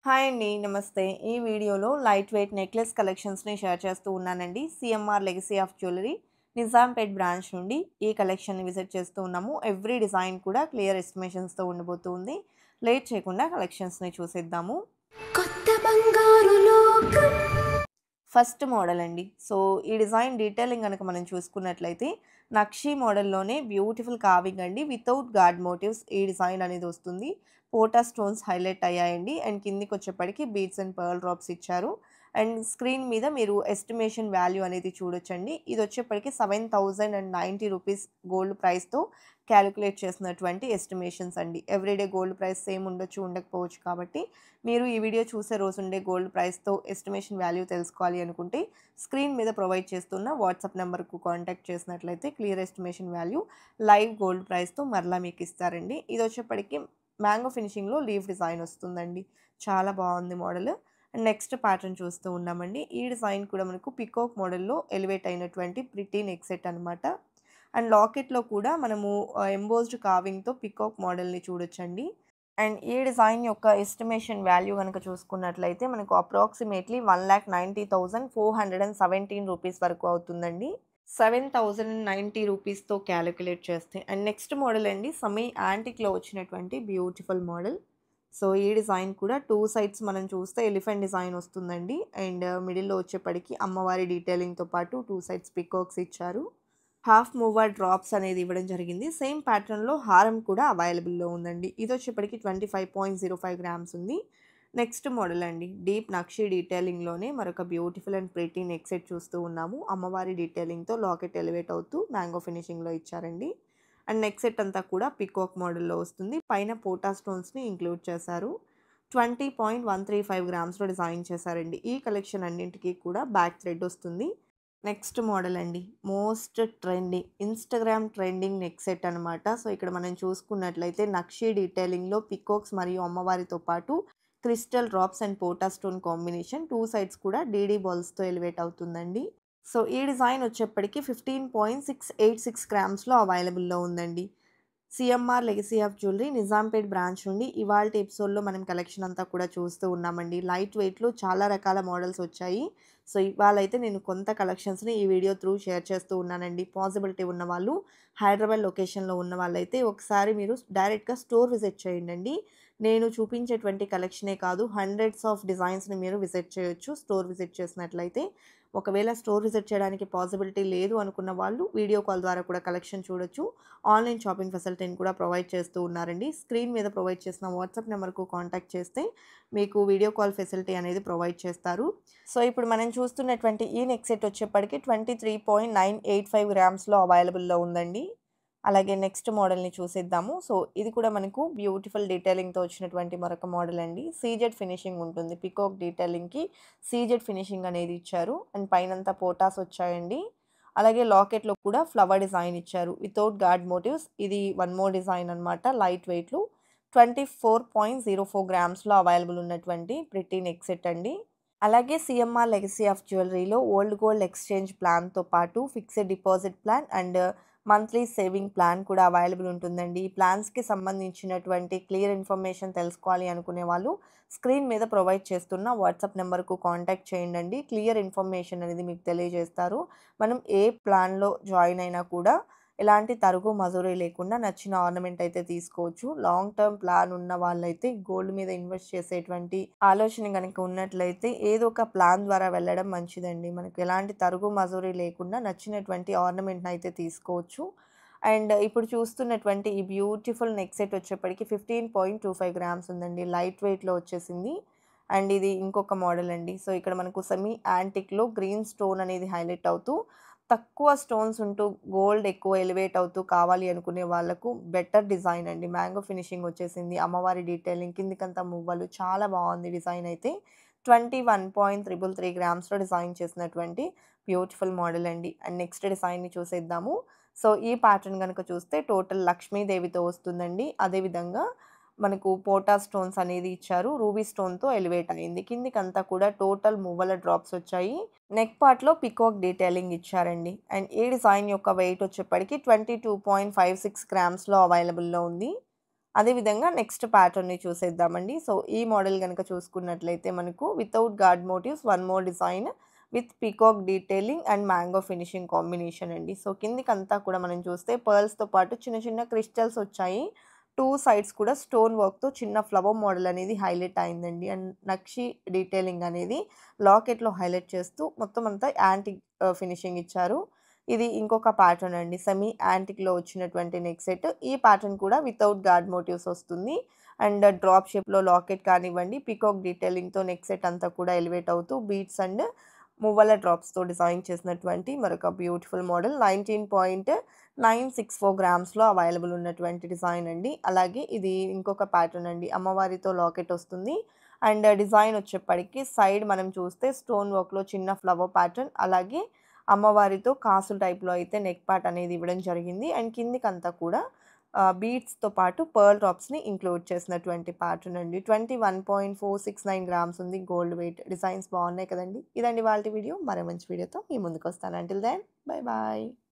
Hi అండి. నమస్తే. ఈ వీడియోలో లైట్ వెయిట్ నెక్లెస్ కలెక్షన్స్‌ని షేర్ చేస్తూ ఉన్నానండి. CMR legacy of jewellery Nizampet branch నుండి ఈ కలెక్షన్‌ని విజిట్ చేస్తూ ఉన్నాము. ఎవ్రీ డిజైన్ కూడా క్లియర్ ఎస్టిమేషన్స్‌తో ఉండబోతుంది. లేట్ చేయకుండా కలెక్షన్స్‌ని చూసేద్దాము. కొత్త బంగారు లోకం. ఫస్ట్ మోడల్ అండి. సో, ఈ డిజైన్ డీటెయిలింగ్ గనక మనం చూసుకున్నట్లయితే నక్షి మోడల్‌లోనే బ్యూటిఫుల్ కార్వింగ్ అండి. వితౌట్ గార్డ్ మోటివ్స్ ఈ డిజైన్ అనేది వస్తుంది. పోటా స్టోన్స్ హైలైట్ అయ్యాయండి. అండ్ కిందికొచ్చేప్పటికి బీడ్స్ అండ్ పర్ల్ డ్రాప్స్ ఇచ్చారు. అండ్ స్క్రీన్ మీద మీరు ఎస్టిమేషన్ వాల్యూ అనేది చూడొచ్చండి. ఇదొచ్చేప్పటికి 7,090 రూపీస్ గోల్డ్ ప్రైస్‌తో క్యాలిక్యులేట్ చేసినటువంటి ఎస్టిమేషన్స్ అండి. ఎవ్రీడే గోల్డ్ ప్రైస్ సేమ్ ఉండొచ్చు, ఉండకపోవచ్చు కాబట్టి మీరు ఈ వీడియో చూసే రోజుండే గోల్డ్ ప్రైస్‌తో ఎస్టిమేషన్ వాల్యూ తెలుసుకోవాలి అనుకుంటే స్క్రీన్ మీద ప్రొవైడ్ చేస్తున్న వాట్సాప్ నెంబర్‌కు కాంటాక్ట్ చేసినట్లయితే clear estimation value live gold ప్రైస్‌తో మరలా మీకు ఇస్తారండి. ఇదొచ్చేప్పటికి మ్యాంగో ఫినిషింగ్‌లో లీఫ్ డిజైన్ వస్తుందండి. చాలా బాగుంది మోడల్. నెక్స్ట్ ప్యాటర్న్ చూస్తూ ఉన్నామండి. ఈ డిజైన్ కూడా మనకు పికాక్ మోడల్‌లో ఎలివేట్ అయినటువంటి ప్రిటీ నెక్ సెట్ అనమాట. అండ్ లాకెట్‌లో కూడా మనము ఎంబోస్డ్ కార్వింగ్‌తో పికాక్ మోడల్‌ని చూడొచ్చండి. అండ్ ఈ డిజైన్ యొక్క ఎస్టిమేషన్ వాల్యూ గనక చూసుకున్నట్లయితే మనకు అప్రాక్సిమేట్లీ 1,90,417 రూపీస్ వరకు అవుతుందండి. 7,090 రూపీస్‌తో క్యాలిక్యులేట్ చేస్తే. అండ్ నెక్స్ట్ మోడల్ అండి సమీ యాంటిక్‌లో వచ్చినటువంటి బ్యూటిఫుల్ మోడల్. సో, ఈ డిజైన్ కూడా 2 సైడ్స్ మనం చూస్తే ఎలిఫెంట్ డిజైన్ వస్తుందండి. అండ్ మిడిల్‌లో వచ్చేప్పటికి అమ్మవారి డీటెయిలింగ్‌తో పాటు 2 సైడ్స్ పికాక్స్ ఇచ్చారు. హాఫ్ మూవర్ డ్రాప్స్ అనేది ఇవ్వడం జరిగింది. సేమ్ ప్యాటర్న్‌లో హారం కూడా అవైలబుల్‌లో ఉందండి. ఇదొచ్చేప్పటికి 25.05 గ్రామ్స్ ఉంది. నెక్స్ట్ మోడల్ అండి. డీప్ నక్షి డీటెయిలింగ్‌లోనే మరొక beautiful and pretty neck set చూస్తూ ఉన్నాము. అమ్మవారి డీటెయిలింగ్‌తో లాకెట్ ఎలివేట్ అవుతూ మ్యాంగో ఫినిషింగ్‌లో ఇచ్చారండి. అండ్ నెక్ సెట్ అంతా కూడా పికాక్ మోడల్‌లో వస్తుంది. పైన పోటా స్టోన్స్‌ని ఇంక్లూడ్ చేశారు. 20.135 గ్రామ్స్‌లో డిజైన్ చేశారండి. ఈ కలెక్షన్ అన్నింటికి కూడా బ్యాక్ థ్రెడ్ వస్తుంది. నెక్స్ట్ మోడల్ అండి. Most trending Instagram trending neck set అనమాట. సో, ఇక్కడ మనం చూసుకున్నట్లయితే నక్షి డీటెయిలింగ్‌లో పికాక్స్ మరియు అమ్మవారితో పాటు crystal drops and pota stone combination 2 sides కూడా డీడీ బాల్స్‌తో ఎలివేట్ అవుతుందండి. సో, ఈ డిజైన్ వచ్చేప్పటికి 15.686 గ్రామ్స్‌లో అవైలబుల్‌లో ఉందండి. CMR legacy of jewellery Nizampet branch నుండి ఇవాల్టి ఎపిసోడ్‌లో మనం కలెక్షన్ అంతా కూడా చూస్తూ ఉన్నామండి. లైట్ వెయిట్‌లో చాలా రకాల మోడల్స్ వచ్చాయి. సో, ఇవాళైతే నేను కొంత కలెక్షన్స్‌ని ఈ వీడియో త్రూ షేర్ చేస్తూ ఉన్నానండి. పాసిబిలిటీ ఉన్నవాళ్ళు హైదరాబాద్ లొకేషన్‌లో ఉన్న వాళ్ళైతే ఒకసారి మీరు డైరెక్ట్‌గా స్టోర్ విజిట్ చేయండండి. నేను చూపించేటువంటి కలెక్షనే కాదు హండ్రెడ్స్ ఆఫ్ డిజైన్స్‌ని మీరు విజిట్ చేయొచ్చు స్టోర్ విజిట్ చేసినట్లయితే. ఒకవేళ స్టోర్ విజిట్ చేయడానికి పాసిబిలిటీ లేదు అనుకున్న వాళ్ళు వీడియో కాల్ ద్వారా కూడా కలెక్షన్ చూడొచ్చు. ఆన్‌లైన్ షాపింగ్ ఫెసిలిటీని కూడా ప్రొవైడ్ చేస్తూ ఉన్నారండి. స్క్రీన్ మీద ప్రొవైడ్ చేసిన వాట్సాప్ నెంబర్‌కు కాంటాక్ట్ చేస్తే మీకు వీడియో కాల్ ఫెసిలిటీ అనేది ప్రొవైడ్ చేస్తారు. సో, ఇప్పుడు మనం చూస్తున్నటువంటి ఈ నెక్ సెట్ వచ్చేప్పటికి 23.985 గ్రామ్స్‌లో అవైలబుల్‌లో ఉందండి. అలాగే నెక్స్ట్ మోడల్‌ని చూసేద్దాము. సో, ఇది కూడా మనకు బ్యూటిఫుల్ డీటెయిలింగ్‌తో వచ్చినటువంటి మరొక మోడల్ అండి. సీజెడ్ ఫినిషింగ్ ఉంటుంది. పికాక్ డీటెయిలింగ్‌కి సీజెడ్ ఫినిషింగ్ అనేది ఇచ్చారు. అండ్ పైనంతా పోటాస్ వచ్చాయండి. అలాగే లాకెట్‌లో కూడా ఫ్లవర్ డిజైన్ ఇచ్చారు. వితౌట్ గార్డ్ మోటివ్స్ ఇది వన్ మోర్ డిజైన్ అనమాట. లైట్ వెయిట్‌లో 24.04 గ్రామ్స్‌లో అవైలబుల్ ఉన్నటువంటి ప్రిటీ నెక్ సెట్ అండి. అలాగే సీఎంఆర్ లెగసీ ఆఫ్ జ్యువెలరీలో ఓల్డ్ గోల్డ్ ఎక్స్‌చేంజ్ ప్లాన్‌తో పాటు fixed deposit plan and monthly saving plan కూడా అవైలబుల్ ఉంటుందండి. ఈ ప్లాన్స్‌కి సంబంధించినటువంటి క్లియర్ ఇన్ఫర్మేషన్ తెలుసుకోవాలి అనుకునే వాళ్ళు స్క్రీన్ మీద ప్రొవైడ్ చేస్తున్న వాట్సాప్ నెంబర్‌కు కాంటాక్ట్ చేయండండి. క్లియర్ ఇన్ఫర్మేషన్ అనేది మీకు తెలియజేస్తారు. మనం ఏ ప్లాన్‌లో జాయిన్ అయినా కూడా ఎలాంటి తరుగు మజూరీ లేకుండా నచ్చిన ఆర్నమెంట్ అయితే తీసుకోవచ్చు. లాంగ్ టర్మ్ ప్లాన్ ఉన్న వాళ్ళైతే గోల్డ్ మీద ఇన్వెస్ట్ చేసేటువంటి ఆలోచన గనక ఉన్నట్లయితే ఏదో ఒక ప్లాన్ ద్వారా వెళ్ళడం మంచిదండి. మనకు ఎలాంటి తరుగు మజూరీ లేకుండా నచ్చినటువంటి ఆర్నమెంట్‌ని అయితే తీసుకోవచ్చు. అండ్ ఇప్పుడు చూస్తున్నటువంటి ఈ బ్యూటిఫుల్ నెక్ సెట్ వచ్చేప్పటికి 15.25 గ్రామ్స్ ఉందండి. లైట్ వెయిట్‌లో వచ్చేసింది. అండ్ ఇది ఇంకొక మోడల్ అండి. సో, ఇక్కడ మనకు సెమీ యాంటిక్‌లో గ్రీన్ స్టోన్ అనేది హైలైట్ అవుతూ తక్కువ స్టోన్స్ ఉంటూ గోల్డ్ ఎక్కువ ఎలివేట్ అవుతూ కావాలి అనుకునే వాళ్ళకు బెటర్ డిజైన్ అండి. మ్యాంగో ఫినిషింగ్ వచ్చేసింది. అమ్మవారి డీటెయిలింగ్ కిందికంతా మువ్వలు చాలా బాగుంది డిజైన్ అయితే. 21.333 గ్రామ్స్‌లో డిజైన్ చేసినటువంటి బ్యూటిఫుల్ మోడల్ అండి. అండ్ నెక్స్ట్ డిజైన్‌ని చూసేద్దాము. సో, ఈ ప్యాటర్న్ గనుక చూస్తే టోటల్ లక్ష్మీదేవితో వస్తుందండి. అదేవిధంగా మనకు పోటా స్టోన్స్ అనేది ఇచ్చారు. రూబీ స్టోన్‌తో ఎలివేట్ అయింది. కిందికంతా కూడా టోటల్ మువ్వల డ్రాప్స్ వచ్చాయి. నెక్ పార్ట్‌లో పికాక్ డీటెయిలింగ్ ఇచ్చారండి. అండ్ ఈ డిజైన్ యొక్క వెయిట్ వచ్చేప్పటికి 22.56 గ్రామ్స్‌లో అవైలబుల్‌లో ఉంది. అదేవిధంగా నెక్స్ట్ ప్యాటర్న్‌ని చూసేద్దామండి. సో, ఈ మోడల్ గనక చూసుకున్నట్లయితే మనకు without guard motifs one more design with peacock detailing and mango finishing combination అండి. సో, కిందికంతా కూడా మనం చూస్తే పర్ల్స్‌తో పాటు చిన్న చిన్న క్రిస్టల్స్ వచ్చాయి. 2 సైడ్స్ కూడా స్టోన్ వర్క్‌తో చిన్న ఫ్లవర్ మోడల్ అనేది హైలైట్ అయిందండి. అండ్ నక్షి డీటెయిలింగ్ అనేది లాకెట్‌లో హైలైట్ చేస్తూ మొత్తం అంతా యాంటిక్ ఫినిషింగ్ ఇచ్చారు. ఇది ఇంకొక ప్యాటర్న్ అండి. సెమీ యాంటిక్‌లో వచ్చినటువంటి నెక్ సెట్. ఈ ప్యాటర్న్ కూడా వితౌట్ గార్డ్ మోటివ్స్ వస్తుంది. అండ్ డ్రాప్ షేప్‌లో లాకెట్ కానివ్వండి, పీకాక్ డీటెయిలింగ్‌తో నెక్ సెట్ అంతా కూడా ఎలివేట్ అవుతూ బీడ్స్ అండ్ మువ్వల డ్రాప్స్‌తో డిజైన్ చేసినటువంటి మరొక బ్యూటిఫుల్ మోడల్ 19.964 గ్రామ్స్‌లో అవైలబుల్ ఉన్నటువంటి డిజైన్ అండి. అలాగే ఇది ఇంకొక ప్యాటర్న్ అండి. అమ్మవారితో లాకెట్ వస్తుంది. అండ్ డిజైన్ వచ్చేప్పటికి సైడ్ మనం చూస్తే స్టోన్ వర్క్‌లో చిన్న ఫ్లవర్ ప్యాటర్న్, అలాగే అమ్మవారితో కాసుల టైప్‌లో అయితే నెక్ పార్ట్ అనేది ఇవ్వడం జరిగింది. అండ్ కిందికంతా కూడా బీడ్స్‌తో పాటు పర్ల్ డ్రాప్స్‌ని ఇంక్లూడ్ చేసినటువంటి ప్యాటర్న్ అండి. 21.469 గ్రామ్స్ ఉంది గోల్డ్ వెయిట్. డిజైన్స్ బాగున్నాయి కదండీ! ఇదండి ఇవాల్టి వీడియో. మరో మంచి వీడియోతో మీ ముందుకొస్తాను. Until then bye bye.